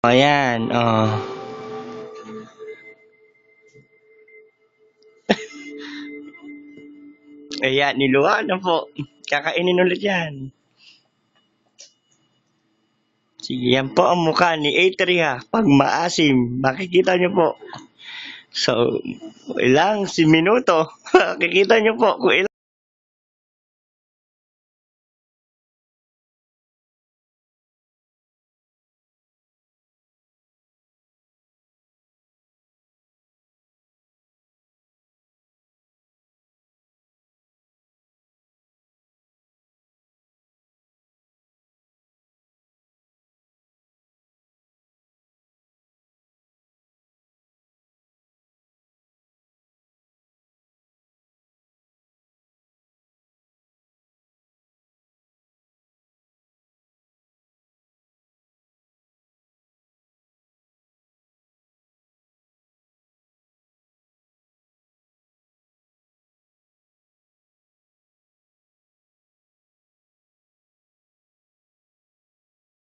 Ayan, oh. Ayan, niluwa na po. Kakainin ulit yan. Sige, yan po ang mukha ni Atria pag maasim. Makikita nyo po. So, ilang si minuto. Makikita nyo po kung ilang